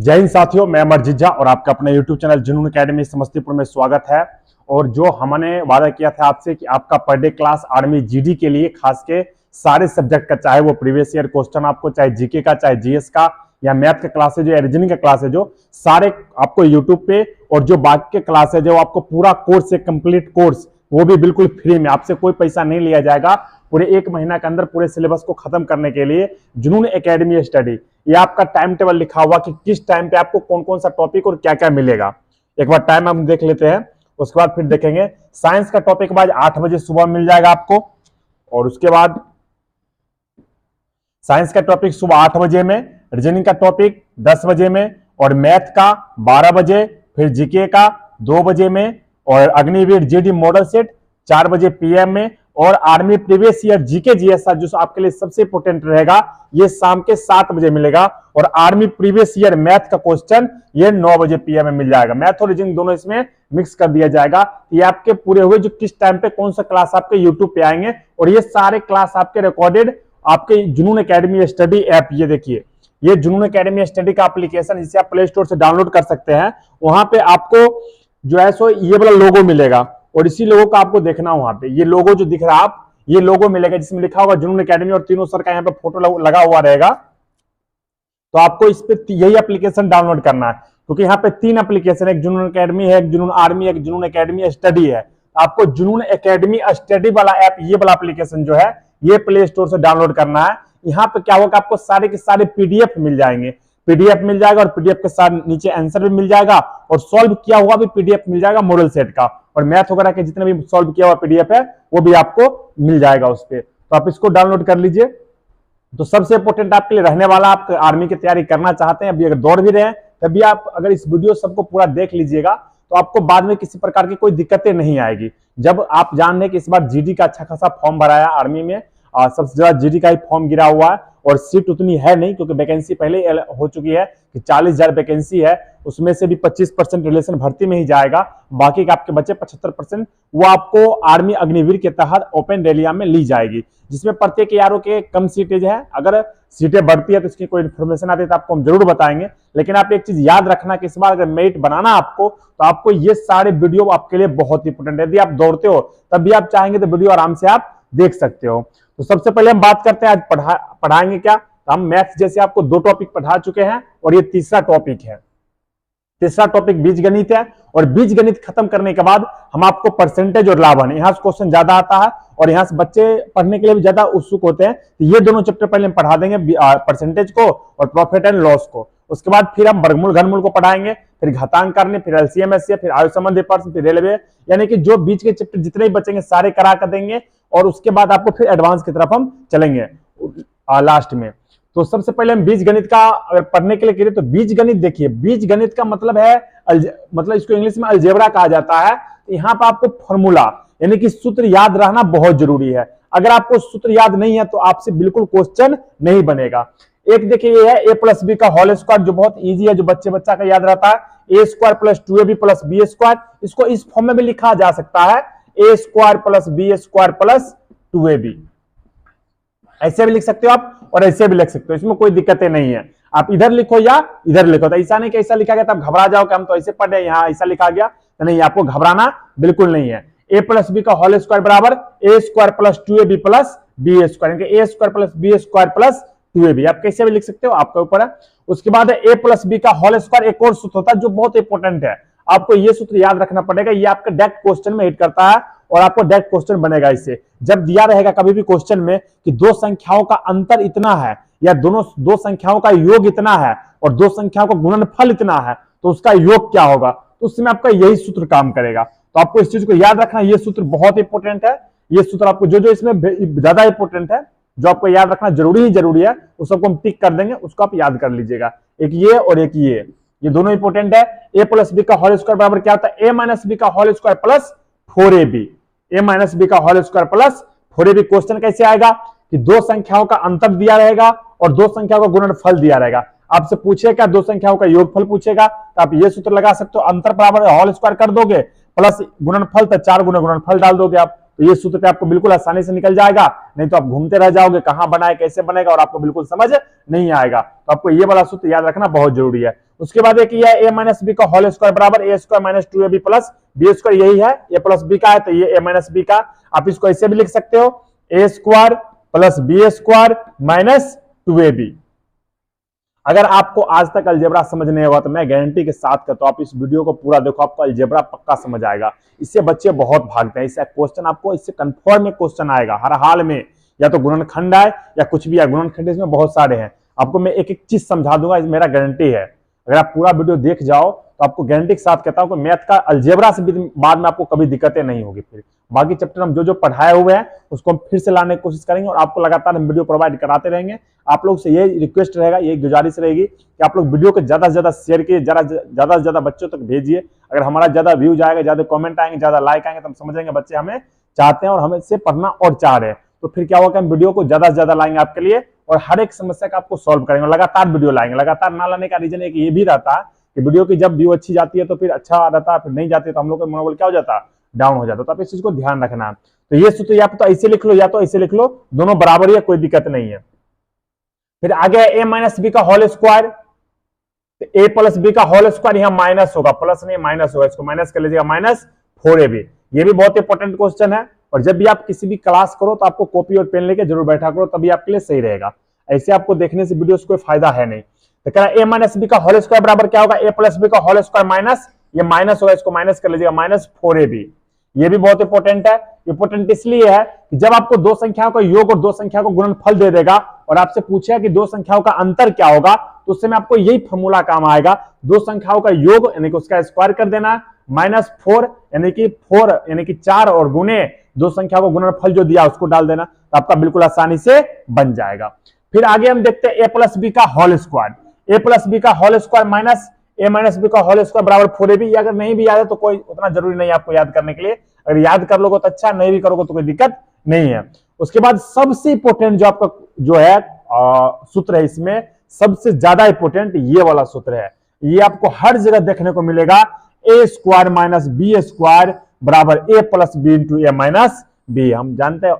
जय हिंद साथियों, मैं अमरजीत झा और आपका अपना YouTube चैनल जुनून एकेडमी समस्तीपुर में स्वागत है। और जो हमने वादा किया था आपसे कि आपका per day class army GD के लिए खास के सारे सब्जेक्ट का, चाहे वो प्रीवियस ईयर क्वेश्चन आपको, चाहे जीके का, चाहे जीएस का या मैथ का क्लास है, जो रीजनिंग का क्लास है, जो सारे आपको यूट्यूब पे, और जो बाकी के क्लास है जो आपको पूरा कोर्स है, कंप्लीट कोर्स, वो भी बिल्कुल फ्री में, आपसे कोई पैसा नहीं लिया जाएगा। पूरे 1 महीना के अंदर पूरे सिलेबस को खत्म करने के लिए जुनून एकेडमी स्टडी, ये आपका टाइम टेबल लिखा हुआ कि किस टाइम पे आपको कौन कौन सा टॉपिक और क्या क्या मिलेगा। एक बार टाइम हम देख लेते हैं, उसके बाद फिर देखेंगे। साइंस का टॉपिक आज 8 बजे सुबह मिल जाएगा आपको, और उसके बाद साइंस का टॉपिक सुबह 8 बजे में, रीजनिंग का टॉपिक 10 बजे में, और मैथ का 12 बजे, फिर जीके का 2 बजे में, और अग्निवीर जीडी मॉडल सेट 4 बजे पीएम में, और army previous year GK GS जो आपके लिए सबसे इंपोर्टेंट रहेगा, ये शाम के 7 बजे मिलेगा। और आर्मी प्रीवियस ईयर मैथ का क्वेश्चन ये 9 बजे पीएम में मिल जाएगा। मैथ और रीजनिंग दोनों इसमें मिक्स कर दिया जाएगा। ये आपके पूरे हुए जो किस टाइम पे कौन सा क्लास आपके यूट्यूब पे आएंगे, और ये सारे क्लास आपके रिकॉर्डेड आपके जुनून एकेडमी स्टडी ऐप, ये देखिए, ये जुनून एकेडमी स्टडी का एप्लीकेशन, जिसे आप प्ले स्टोर से डाउनलोड कर सकते हैं। वहां पे आपको जो है सो ये वाला लोगो मिलेगा, और इसी लोगो का आपको देखना, वहां पे ये लोगो जो दिख रहा है, आप ये लोगो मिलेगा जिसमें लिखा होगा जुनून एकेडमी, और तीनों सर का यहाँ पे फोटो लगा हुआ रहेगा। तो आपको इस पे यही एप्लीकेशन डाउनलोड करना है, क्योंकि यहाँ पे 3 एप्लीकेशन है, एक जुनून एकेडमी है, एक जुनून आर्मी, एक जुनून एकेडमी स्टडी है। आपको जुनून एकेडमी स्टडी वाला ऐप, ये वाला एप्लीकेशन जो है, ये प्ले स्टोर से डाउनलोड करना है। यहाँ पे क्या होगा, आपको सारे के सारे पीडीएफ मिल जाएंगे, पीडीएफ मिल जाएगा, और पीडीएफ के साथ नीचे आंसर भी मिल जाएगा, और सॉल्व किया हुआ भी पीडीएफ मिल जाएगा मॉडल सेट का, और मैथ वगैरह के जितने भी सॉल्व किया हुआ पीडीएफ है वो भी आपको मिल जाएगा उस पे। तो आप इसको डाउनलोड कर लीजिए। तो सबसे इंपॉर्टेंट आपके लिए रहने वाला, आप आर्मी की तैयारी करना चाहते हैं, अभी अगर दौड़ भी रहे हैं, तभी आप अगर इस वीडियो सबको पूरा देख लीजिएगा, तो आपको बाद में किसी प्रकार की कोई दिक्कतें नहीं आएगी। जब आप जान रहे कि इस बार जीडी का अच्छा खासा फॉर्म भराया आर्मी में, सबसे ज्यादा जीडी का ही फॉर्म गिरा हुआ है, और सीट उतनी है नहीं, क्योंकि वैकेंसी पहले हो चुकी है कि 40,000 वैकेंसी है, उसमें से भी 25% रिलेशन भर्ती में ही जाएगा, बाकी का आपके बचे 75% वो आपको आर्मी अग्निवीर के तहत ओपन रेलिया में ली जाएगी, जिसमें प्रत्येक यारों के कम सीटेज है। अगर सीटें बढ़ती है तो इसकी कोई इन्फॉर्मेशन आती है तो आपको हम जरूर बताएंगे। लेकिन आप एक चीज याद रखना कि इस बार अगर मेरिट बनाना आपको, तो आपको ये सारे वीडियो आपके लिए बहुत इंपोर्टेंट है। यदि आप दौड़ते हो तब भी आप चाहेंगे तो वीडियो आराम से आप देख सकते हो। तो सबसे पहले हम बात करते हैं आज पढ़ाएंगे क्या। तो हम मैथ्स जैसे आपको 2 टॉपिक पढ़ा चुके हैं, और ये तीसरा टॉपिक है। तीसरा टॉपिक बीज गणित है, और बीज गणित खत्म करने के बाद हम आपको परसेंटेज और लाभन, यहां से क्वेश्चन ज्यादा आता है और यहां से बच्चे पढ़ने के लिए भी ज्यादा उत्सुक होते हैं, तो ये दोनों चैप्टर पहले हम पढ़ा देंगे, परसेंटेज को और प्रॉफिट एंड लॉस को। उसके बाद फिर हम वर्गमूल घनमूल को पढ़ाएंगे, फिर घातांक करने, फिर एलसीएम एससीएफ, फिर आयु संबंधी प्रश्न, फिर रेलवे, यानी कि जो बीच के चैप्टर जितने भी बचेंगे सारे करा कर देंगे, और उसके बाद आपको फिर एडवांस की तरफ हम चलेंगे लास्ट में। तो सबसे पहले हम बीज गणित का अगर पढ़ने के लिए करें, तो बीज गणित देखिए, बीज गणित का मतलब है मतलब इसको इंग्लिश में अलजेब्रा कहा जाता है। तो यहाँ पर आपको फॉर्मूला यानी कि सूत्र याद रहना बहुत जरूरी है। अगर आपको सूत्र याद नहीं है तो आपसे बिल्कुल क्वेश्चन नहीं बनेगा। एक देखिए, ये है ए प्लस बी का होल स्क्वायर, जो बहुत इजी है, जो बच्चा का याद रहता है। A square plus 2ab plus B square, इसको इस फॉर्म में भी लिखा जा सकता है, A square plus B square plus 2ab। ऐसे भी लिख सकते हो आप, और ऐसे भी लिख सकते हो, इसमें कोई दिक्कतें नहीं है। आप इधर लिखो या इधर लिखो, तो ऐसा नहीं कि ऐसा लिखा गया तो आप घबरा जाओ कि हम तो ऐसे पढ़े, यहाँ ऐसा लिखा गया, तो नहीं, आपको घबराना बिल्कुल नहीं है। ए प्लस बी का होल स्क्वायर बराबर A square plus 2ab plus B square, A square plus B square plus 2ab, आप कैसे भी लिख सकते हो, आपके ऊपर है। उसके बाद ए प्लस बी का होल स्क्वायर, एक और सूत्र होता है जो बहुत इंपॉर्टेंट है, आपको ये सूत्र याद रखना पड़ेगा। ये आपका डायरेक्ट क्वेश्चन में हिट करता है, और आपको डायरेक्ट क्वेश्चन बनेगा इससे। जब दिया रहेगा कभी भी क्वेश्चन में कि 2 संख्याओं का अंतर इतना है, या दोनों 2 संख्याओं का योग इतना है, और 2 संख्याओं का गुणनफल इतना है, तो उसका योग क्या होगा, तो उसमें आपका यही सूत्र काम करेगा। तो आपको इस चीज को याद रखना, ये सूत्र बहुत इंपॉर्टेंट है। ये सूत्र आपको जो इसमें ज्यादा इंपॉर्टेंट है, जो आपको याद रखना जरूरी है, उस सबको हम टिक कर देंगे, उसको आप याद कर लीजिएगा। एक ये और एक ये दोनों इंपॉर्टेंट है। ए प्लस बी का होल स्क्वायर बराबर क्या होता है, ए माइनस बी का whole square plus 4ab, A minus B का whole square plus 4ab। Question कैसे आएगा कि 2 संख्याओं का अंतर दिया रहेगा और 2 संख्याओं का गुणनफल दिया रहेगा। आपसे पूछेगा 2 संख्याओं का योगफल पूछेगा, तो आप ये सूत्र लगा सकते हो, अंतर बराबर होल स्क्वायर कर दोगे, प्लस गुणनफल तो 4 गुना गुणनफल डाल दोगे आप, तो ये सूत्र पे आपको बिल्कुल आसानी से निकल जाएगा, नहीं तो आप घूमते रह जाओगे कहां बनाए कैसे बनेगा और आपको बिल्कुल समझ नहीं आएगा। तो आपको ये वाला सूत्र याद रखना बहुत जरूरी है। उसके बाद एक ये a माइनस बी का होल स्क्वायर बराबर A square minus 2ab plus B square, यही है a प्लस बी का है तो ये a माइनस बी का, आप इसको ऐसे भी लिख सकते हो a square plus B square minus 2ab। अगर आपको आज तक अलजेब्रा समझ नहीं होगा तो मैं गारंटी के साथ कहता हूं आप इस वीडियो को पूरा देखो, आपको अलजेब्रा पक्का समझ आएगा। इससे बच्चे बहुत भागते हैं, इससे क्वेश्चन आपको इससे कंफर्म में क्वेश्चन आएगा हर हाल में, या तो गुणनखंड है या कुछ भी है। गुणनखंड इसमें बहुत सारे हैं, आपको मैं एक एक चीज समझा दूंगा, मेरा गारंटी है। अगर आप पूरा वीडियो देख जाओ तो आपको गारंटी के साथ कहता हूं कि मैथ का अलजेब्रा से बाद में आपको कभी दिक्कतें नहीं होगी। फिर बाकी चैप्टर हम जो पढ़ाए हुए हैं उसको हम फिर से लाने की कोशिश करेंगे और आपको लगातार हम वीडियो प्रोवाइड कराते रहेंगे। आप लोग से ये रिक्वेस्ट रहेगा, ये गुजारिश रहेगी कि आप लोग वीडियो को ज्यादा से ज्यादा शेयर कीजिए, ज्यादा से ज्यादा बच्चों तक भेजिए। अगर हमारा ज्यादा व्यूज आएगा, ज्यादा कमेंट आएंगे, ज्यादा लाइक आएंगे तो हम समझेंगे बच्चे हमें चाहते हैं और हमें से पढ़ना और चाह रहे हैं। तो फिर क्या होगा, हम वीडियो को ज्यादा से ज्यादा लाएंगे आपके लिए और हर एक समस्या का आपको सॉल्व करेंगे, लगातार वीडियो लाएंगे। लगातार ना लाने का रीजन एक ये भी रहता है कि वीडियो की जब व्यू अच्छी जाती है तो फिर अच्छा रहता है, फिर नहीं जाती है तो हम लोग का मनोबल क्या हो जाता है, डाउन हो जाता है। तो आप इस चीज को ध्यान रखना है। तो ये सूत्र या तो ऐसे लिख लो या तो ऐसे लिख लो, दोनों बराबर ही है, कोई दिक्कत नहीं है। फिर आगे ए माइनस बी का होल स्क्वायर, ए प्लस बी का होल स्क्वायर, यहां माइनस होगा, प्लस नहीं माइनस होगा, इसको माइनस कर लीजिएगा, माइनस 4ab। ये भी बहुत इंपॉर्टेंट क्वेश्चन है और जब भी आप किसी भी क्लास करो तो आपको कॉपी और पेन लेके जरूर बैठा करो, तभी आपके लिए सही रहेगा। ऐसे आपको देखने से वीडियो से कोई फायदा है नहीं। तो कह रहा है ए माइनस बी का होल स्क्वायर बराबर क्या होगा, ए प्लस बी का होल स्क्वायर माइनस, ये माइनस होगा, इसको माइनस कर लीजिएगा, माइनस 4ab। ये भी बहुत इंपॉर्टेंट है। इंपॉर्टेंट इसलिए है कि जब आपको दो संख्याओं का योग और दो संख्या को गुणनफल दे देगा और आपसे पूछेगा कि दो संख्याओं का अंतर क्या होगा, तो उससे में आपको यही फॉर्मूला काम आएगा। दो संख्याओं का योग यानी कि उसका स्क्वायर कर देना, माइनस 4 यानी कि 4 यानी कि 4 और गुने दो संख्या को गुणनफल जो दिया उसको डाल देना, तो आपका बिल्कुल आसानी से बन जाएगा। फिर आगे हम देखते हैं ए प्लस बी का होल स्क्वायर, ए प्लस बी का होल स्क्वायर माइनस ए माइनस बी का होल स्क्वायर बराबर 4ab। अगर नहीं भी याद है तो कोई उतना जरूरी नहीं है आपको याद करने के लिए, अगर याद कर लोगे तो अच्छा, नहीं भी करोगे तो कोई दिक्कत नहीं है। उसके बाद सबसे इंपॉर्टेंट जो आपका जो है सूत्र है, इसमें सबसे ज्यादा इंपॉर्टेंट ये वाला सूत्र है। ये आपको हर जगह देखने को मिलेगा, ए स्क्वायर माइनस बी स्क्वायर बराबर A plus B into A minus B. हम जानते हैं,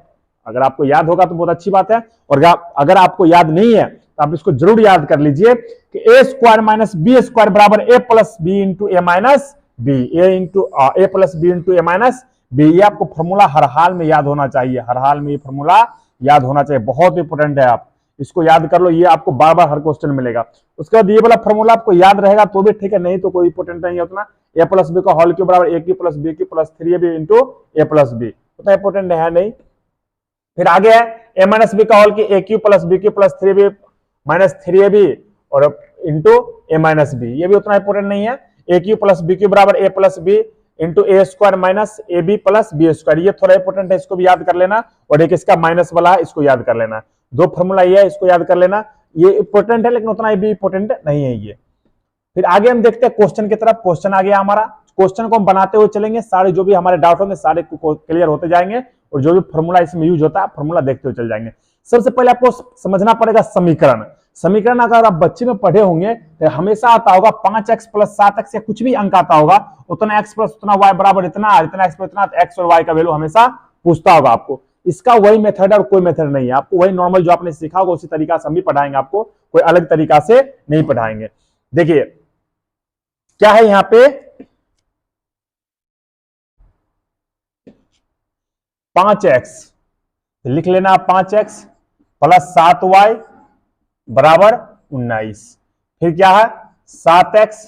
अगर आपको याद होगा तो बहुत अच्छी बात है, और अगर आपको याद नहीं है तो आप इसको जरूर याद कर लीजिए कि ए स्क्वायर माइनस बी स्क्वायर बराबर A plus B into A minus B, A plus B into A minus B. ये आपको फॉर्मूला हर हाल में याद होना चाहिए, हर हाल में ये फॉर्मूला याद होना चाहिए, बहुत इंपॉर्टेंट है। आप इसको याद कर लो, ये आपको बार बार हर क्वेश्चन मिलेगा। उसके बाद ये वाला फॉर्मूला आपको याद रहेगा तो भी ठीक है, नहीं तो कोई इंपॉर्टेंट नहीं है उतना। ए प्लस बी का होल क्यूब बराबर A cube plus B cube plus 3ab into A plus B, उतना इंपॉर्टेंट है नहीं। फिर आगे है ए माइनस बी का होल की A cube plus B cube plus 3ab minus 3ab और इंटू ए माइनस बी, ये भी उतना इंपॉर्टेंट नहीं है। A cube plus B cube बराबर A plus B into A square minus A B plus B square, ये थोड़ा इंपॉर्टेंट है, इसको भी याद कर लेना। और एक इसका माइनस वाला है, इसको याद कर लेना। दो फॉर्मूला ये है, इसको याद कर लेना। ये इंपॉर्टेंट है लेकिन उतना भी इंपॉर्टेंट नहीं है ये। फिर आगे हम देखते हैं क्वेश्चन की तरफ। क्वेश्चन आ गया हमारा, क्वेश्चन को हम बनाते हुए चलेंगे, सारे जो भी हमारे डाउट होंगे सारे क्लियर होते जाएंगे और जो भी फॉर्मूला इसमें यूज होता है फॉर्मूला देखते हुए चल जाएंगे। सबसे पहले आपको समझना पड़ेगा समीकरण। समीकरण अगर आप बच्चे में पढ़े होंगे तो हमेशा आता होगा 5x प्लस 7x या कुछ भी अंक आता होगा, उतना x प्लस उतना y बराबर इतना, इतना x प्लस इतना, x और y का वैल्यू हमेशा पूछता होगा आपको। इसका वही मेथड है और कोई मेथड नहीं है, आपको वही नॉर्मल जो आपने सीखा होगा उसी तरीका से हम भी पढ़ाएंगे, आपको कोई अलग तरीका से नहीं पढ़ाएंगे। देखिए क्या है यहां पे, 5x लिख लेना, 5x प्लस 7y बराबर 19। फिर क्या है 7x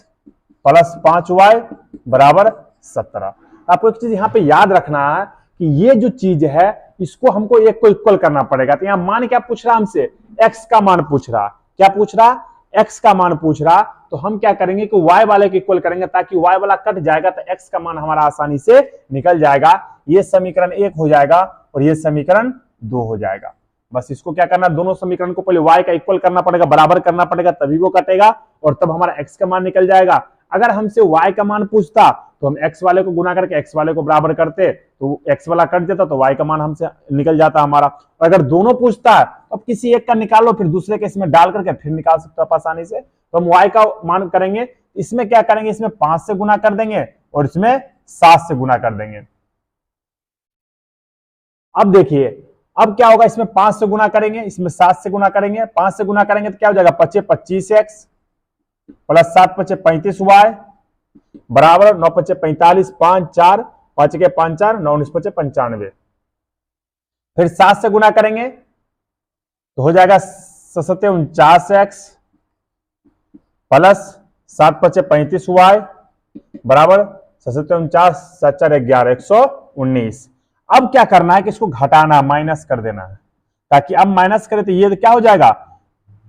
प्लस 5y बराबर 17। आपको एक चीज यहां पे याद रखना है कि ये जो चीज है इसको हमको एक को इक्वल करना पड़ेगा। तो यहां मान क्या पूछ रहा हमसे, x का मान पूछ रहा, क्या पूछ रहा, x का मान पूछ रहा। तो हम क्या करेंगे कि y वाले को इक्वल करेंगे, ताकि y वाला कट जाएगा तो x का मान हमारा आसानी से निकल जाएगा। ये समीकरण 1 हो जाएगा और ये समीकरण 2 हो जाएगा। बस इसको क्या करना, दोनों समीकरण को पहले y का इक्वल करना पड़ेगा, बराबर करना पड़ेगा, तभी वो कटेगा और तब हमारा x का मान निकल जाएगा। अगर हमसे y का मान पूछता तो हम x वाले को गुना करके x वाले को बराबर करते, तो x वाला कट देता तो y का मान हमसे निकल जाता हमारा। और अगर दोनों पूछता है तो अब किसी एक का निकाल लो, फिर दूसरे के इसमें डाल करके फिर निकाल सकते हो आप आसानी से। तो हम y का मान करेंगे, इसमें क्या करेंगे, इसमें 5 से गुना कर देंगे और इसमें 7 से गुना कर देंगे। अब देखिए, अब क्या होगा, इसमें 5 से गुना करेंगे, इसमें 7 से गुना करेंगे, 5 से गुना करेंगे तो क्या हो जाएगा, 25 25x प्लस 7 25 35y बराबर 9 25 45 5 4 5 के 5 4 9 19 25 95। फिर 7 से गुना करेंगे तो हो जाएगा 7 49x प्लस 7 25 35y बराबर 7 49 7 4 11 119। अब क्या करना है कि इसको घटाना, माइनस कर देना है, ताकि अब माइनस करें तो ये तो क्या हो जाएगा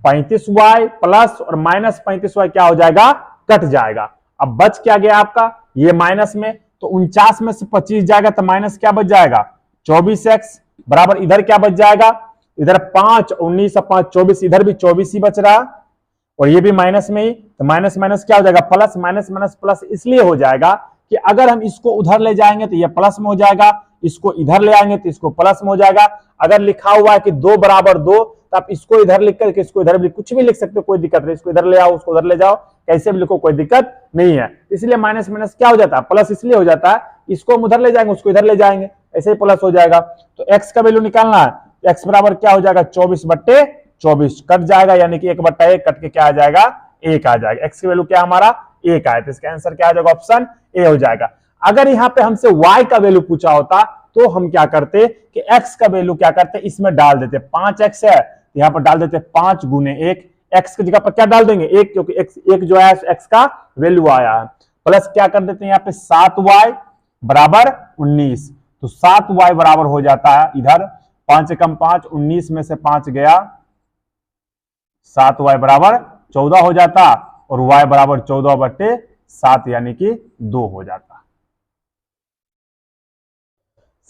35y प्लस और माइनस 35y क्या हो जाएगा, कट जाएगा। अब बच क्या गया आपका, ये माइनस में, तो 49 में से 25 जाएगा तो माइनस क्या बच जाएगा 24x बराबर इधर क्या बच जाएगा, इधर 5 19 5 24, इधर भी 24 ही बच रहा और ये भी माइनस में ही, तो माइनस माइनस क्या हो जाएगा प्लस, माइनस माइनस प्लस इसलिए हो जाएगा कि अगर हम इसको उधर ले जाएंगे तो ये प्लस में हो जाएगा, इसको इधर ले आएंगे तो इसको प्लस में हो जाएगा। अगर लिखा हुआ है कि 2 बराबर 2 तो आप इसको इधर लिख करके इसको इधर भी कुछ भी लिख सकते हो, कोई दिक्कत नहीं, इसको इधर ले आओ उसको उधर ले जाओ, कैसे भी लिखो कोई दिक्कत नहीं है। इसलिए माइनस माइनस क्या हो जाता है, प्लस इसलिए हो जाता है, इसको हम उधर ले जाएंगे उसको इधर ले जाएंगे, ऐसे ही प्लस हो जाएगा। तो x का वैल्यू निकालना है, x बराबर क्या हो जाएगा 24/24 कट जाएगा, यानी कि 1/1 कट के क्या आ जाएगा 1 आ जाएगा। x की वैल्यू क्या हमारा 1 आया, तो इसका आंसर क्या आ जाएगा, ऑप्शन ए हो जाएगा। अगर यहाँ पे हमसे y का वैल्यू पूछा होता तो हम क्या करते कि x का वैल्यू क्या करते, इसमें डाल देते, 5x है यहाँ पर डाल देते 5 गुने 1, x की जगह पर क्या डाल देंगे 1, क्योंकि x जो है x का वैल्यू आया है, प्लस क्या कर देते हैं यहाँ पे 7y बराबर 19, तो 7y बराबर हो जाता है इधर 5 से कम 5, 19 में से 5 गया, 7y बराबर 14 हो जाता और y बराबर 14/7 यानी कि 2 हो जाता।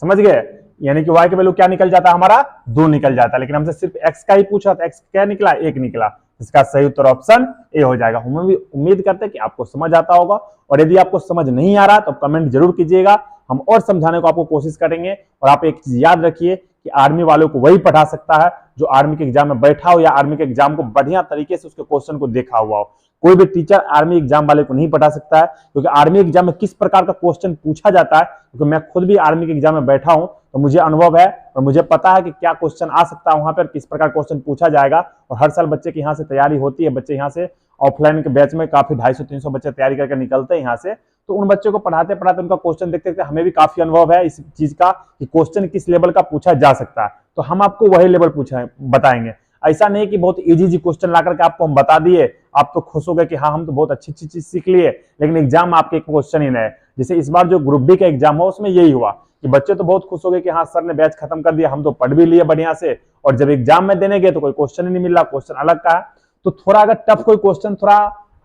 समझ गए, यानी कि y की वैल्यू क्या निकल जाता हमारा 2 निकल जाता, लेकिन हमसे सिर्फ x का ही पूछा था, x क्या निकला 1 निकला, इसका सही उत्तर ऑप्शन ए हो जाएगा। हम भी उम्मीद करते हैं कि आपको समझ आता होगा, और यदि आपको समझ नहीं आ रहा तो कमेंट जरूर कीजिएगा, हम और समझाने को आपको कोशिश करेंगे। और आप एक चीज याद रखिए कि आर्मी वालों को वही पढ़ा सकता है जो आर्मी के एग्जाम में बैठा हो या आर्मी के एग्जाम को बढ़िया तरीके से उसके क्वेश्चन को देखा हुआ हो। कोई भी टीचर आर्मी एग्जाम वाले को नहीं पढ़ा सकता है, क्योंकि आर्मी एग्जाम में किस प्रकार का क्वेश्चन पूछा जाता है, क्योंकि मैं खुद भी आर्मी के एग्जाम में बैठा हूं तो मुझे अनुभव है और मुझे पता है कि क्या क्वेश्चन आ सकता है वहां पर, किस प्रकार क्वेश्चन पूछा जाएगा। और हर साल बच्चे की यहाँ से तैयारी होती है, बच्चे यहाँ से ऑफलाइन के बैच में काफी 250-300 बच्चे तैयारी करके निकलते हैं यहाँ से, तो उन बच्चों को पढ़ाते पढ़ाते उनका क्वेश्चन देखते देखते हमें भी काफी अनुभव है इस चीज का कि क्वेश्चन किस लेवल का पूछा जा सकता है, तो हम आपको वही लेवल पूछा बताएंगे। ऐसा नहीं कि बहुत इजी क्वेश्चन ला करके आपको हम बता दिए, आप तो खुश हो गए कि हाँ हम तो बहुत अच्छी अच्छी चीज सीख लिए, लेकिन एग्जाम आपके क्वेश्चन ही नहीं। जैसे इस बार जो ग्रुप बी का एग्जाम हो उसमें यही हुआ कि बच्चे तो बहुत खुश हो गए कि हाँ सर ने बैच खत्म कर दिया, हम तो पढ़ भी लिए बढ़िया से, और जब एग्जाम में देने गए तो कोई क्वेश्चन ही नहीं मिल रहा, क्वेश्चन अलग का है। तो थोड़ा अगर टफ कोई क्वेश्चन, थोड़ा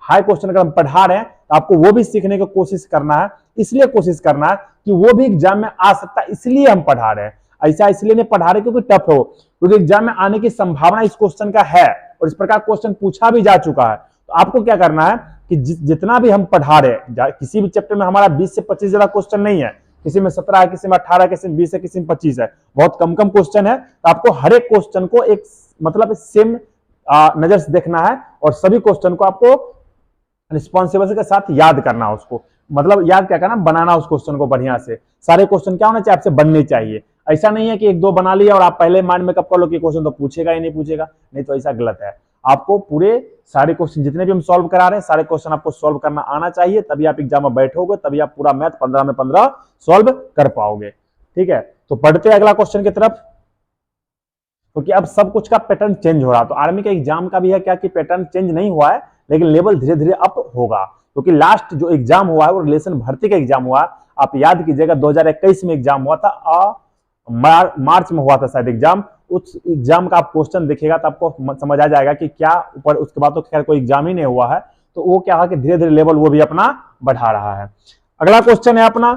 हाई क्वेश्चन अगर हम पढ़ा रहे हैं तो आपको वो भी सीखने की कोशिश करना है, इसलिए कोशिश करना है कि वो भी एग्जाम में आ सकता है, इसलिए हम पढ़ा रहे हैं। ऐसा इसलिए नहीं पढ़ा रहे क्योंकि टफ हो, क्योंकि एग्जाम में आने की संभावना इस क्वेश्चन का है और इस प्रकार क्वेश्चन पूछा भी जा चुका है। तो आपको क्या करना है कि जितना भी हम पढ़ा रहे हैं, किसी भी चैप्टर में हमारा 20 से 25 ज्यादा क्वेश्चन नहीं है, किसी में 17 है, किसी में 18, किसी में 20 है, किसी में 25 है, बहुत कम कम क्वेश्चन है। तो आपको हर एक क्वेश्चन को एक मतलब सेम नजर से देखना है और सभी क्वेश्चन को आपको रिस्पॉन्सिबिलिटी के साथ याद करना, उसको मतलब याद क्या करना, बनाना उस क्वेश्चन को बढ़िया से। सारे क्वेश्चन क्या होना चाहिए, आपसे बनने चाहिए। ऐसा नहीं है कि 1-2 बना लिया और आप पहले माइंड में कब कर लो कि क्वेश्चन तो पूछेगा ही नहीं पूछेगा, नहीं, तो ऐसा गलत है। आपको पूरे सारे क्वेश्चन जितने भी हम सॉल्व करा रहे हैं सारे क्वेश्चन आपको सॉल्व करना आना चाहिए, तभी आप एग्जाम में बैठोगे, तभी आप पूरा मैथ 15 में 15 सॉल्व कर पाओगे। ठीक है, तो पढ़ते हैं अगला क्वेश्चन की तरफ, क्योंकि अब सब कुछ का पैटर्न चेंज हो रहा है। तो आर्मी के एग्जाम का भी है क्या कि पैटर्न चेंज नहीं हुआ है, लेकिन लेवल धीरे धीरे अप होगा, क्योंकि लास्ट जो एग्जाम हुआ है वो रिलेशन भर्ती का एग्जाम हुआ। आप याद कीजिएगा 2021 में एग्जाम हुआ था, मार्च में हुआ था शायद एग्जाम। उस एग्जाम का आप क्वेश्चन देखिएगा तो आपको समझ आ जाएगा कि क्या ऊपर, उसके बाद तो खैर कोई एग्जाम ही नहीं हुआ है, तो वो क्या है कि धीरे धीरे लेवल वो भी अपना बढ़ा रहा है। अगला क्वेश्चन है अपना,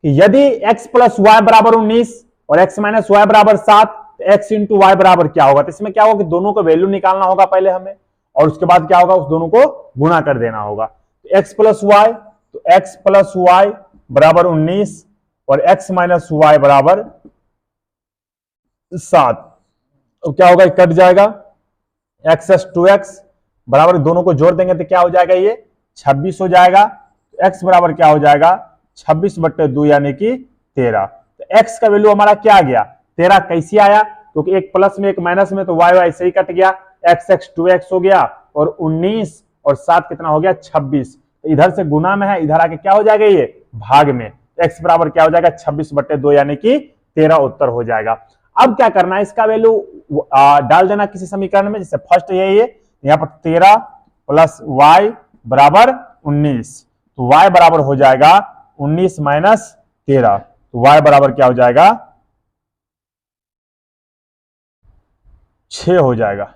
यदि x प्लस वाई बराबर 19 और x माइनस वाई बराबर 7, तो x इंटू वाई बराबर क्या होगा। तो इसमें क्या होगा कि दोनों को वैल्यू निकालना होगा पहले हमें, और उसके बाद क्या होगा, उस दोनों को गुणा कर देना होगा। तो x प्लस वाई, तो x प्लस वाई बराबर 19 और x माइनस वाई बराबर 7, तो क्या होगा, कट जाएगा, x प्लस 2x बराबर, दोनों को जोड़ देंगे तो क्या हो जाएगा, ये 26 हो जाएगा। x बराबर क्या हो जाएगा 26/2 यानी कि 13। तो x का वैल्यू हमारा क्या आ गया 13। कैसे आया, क्योंकि एक प्लस में एक माइनस में, तो y ऐसे ही कट गया, x 2x हो गया और 19 और 7 कितना हो गया 26। तो इधर से गुना में है, इधर आके क्या हो जाएगा ये भाग में, x बराबर क्या हो जाएगा 26/2 यानी कि 13 उत्तर हो जाएगा। अब क्या करना है, इसका वैल्यू डाल देना किसी समीकरण में, जैसे फर्स्ट यही है, यहाँ पर 13 प्लस y बराबर 19, तो y बराबर हो जाएगा 19 माइनस 13, तो y बराबर क्या हो जाएगा 6 हो जाएगा,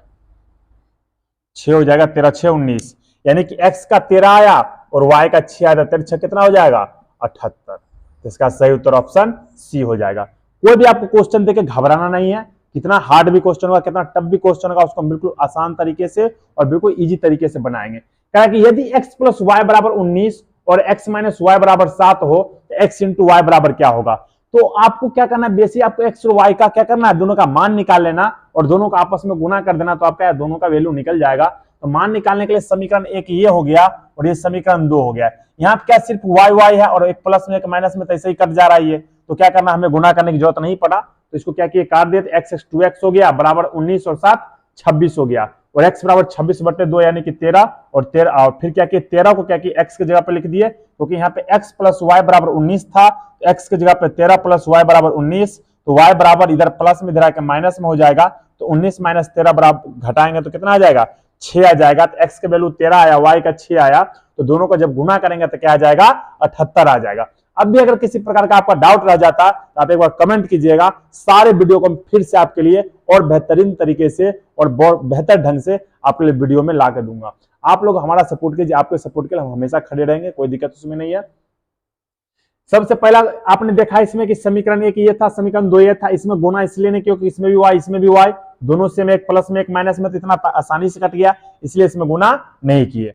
6 हो जाएगा, 13 6 19, यानी कि x का 13 आया और y का 6 आया, 13 6 कितना हो जाएगा 78। तो इसका सही उत्तर ऑप्शन सी हो जाएगा। कोई भी आपको क्वेश्चन देके घबराना नहीं है, कितना हार्ड भी क्वेश्चन होगा, कितना टफ भी क्वेश्चन होगा, उसको हम बिल्कुल आसान तरीके से और बिल्कुल इजी तरीके से बनाएंगे। कहा कि यदि x प्लस वाई बराबर 19 और x माइनस वाई बराबर 7 हो तो x इंटू वाई बराबर क्या होगा। तो आपको क्या करना है, बेसिक आपको x और y का क्या करना है, दोनों का मान निकाल लेना और दोनों का आपस में गुना कर देना, तो आपका दोनों का वैल्यू निकल जाएगा। तो मान निकालने के लिए समीकरण एक ये हो गया और ये समीकरण 2 हो गया। यहाँ पे क्या सिर्फ y है और एक प्लस में एक माइनस में तो ऐसे ही कट जा रहा है, तो क्या करना, हमें गुना करने की जरूरत नहीं पड़ा। तो इसको क्या किया, काट दिया, x 2x हो गया बराबर 19 और 7 26 हो गया, और x बराबर 26/2 यानी कि 13 और 13, और फिर क्या किया 13 को क्या किया x की जगह पे लिख दिए, क्योंकि यहाँ पे x प्लस वाई बराबर 19 था, तो x की जगह पे 13 प्लस वाई बराबर 19, तो y बराबर इधर प्लस में इधर आके माइनस में हो जाएगा, तो 19 माइनस 13 बराबर घटाएंगे तो कितना आ जाएगा 6 आ जाएगा। तो x का वैल्यू 13 आया, y का 6 आया, तो दोनों को जब गुना करेंगे तो क्या आ जाएगा 78 आ जाएगा। अब भी अगर किसी प्रकार का आपका डाउट रह जाता तो आप एक बार कमेंट कीजिएगा, सारे वीडियो को फिर से आपके लिए और बेहतरीन तरीके से और बेहतर ढंग से आपके लिए वीडियो में ला कर दूंगा। आप लोग हमारा सपोर्ट कीजिए, आपके सपोर्ट के लिए हम हमेशा खड़े रहेंगे, कोई दिक्कत उसमें नहीं है। सबसे पहला आपने देखा इसमें कि समीकरण एक ये था, समीकरण 2 ये था, इसमें गुना इसलिए नहीं क्योंकि इसमें भी y इसमें भी y, दोनों से में एक प्लस में एक माइनस में, तो इतना आसानी से कट गया, इसलिए इसमें गुना नहीं किए।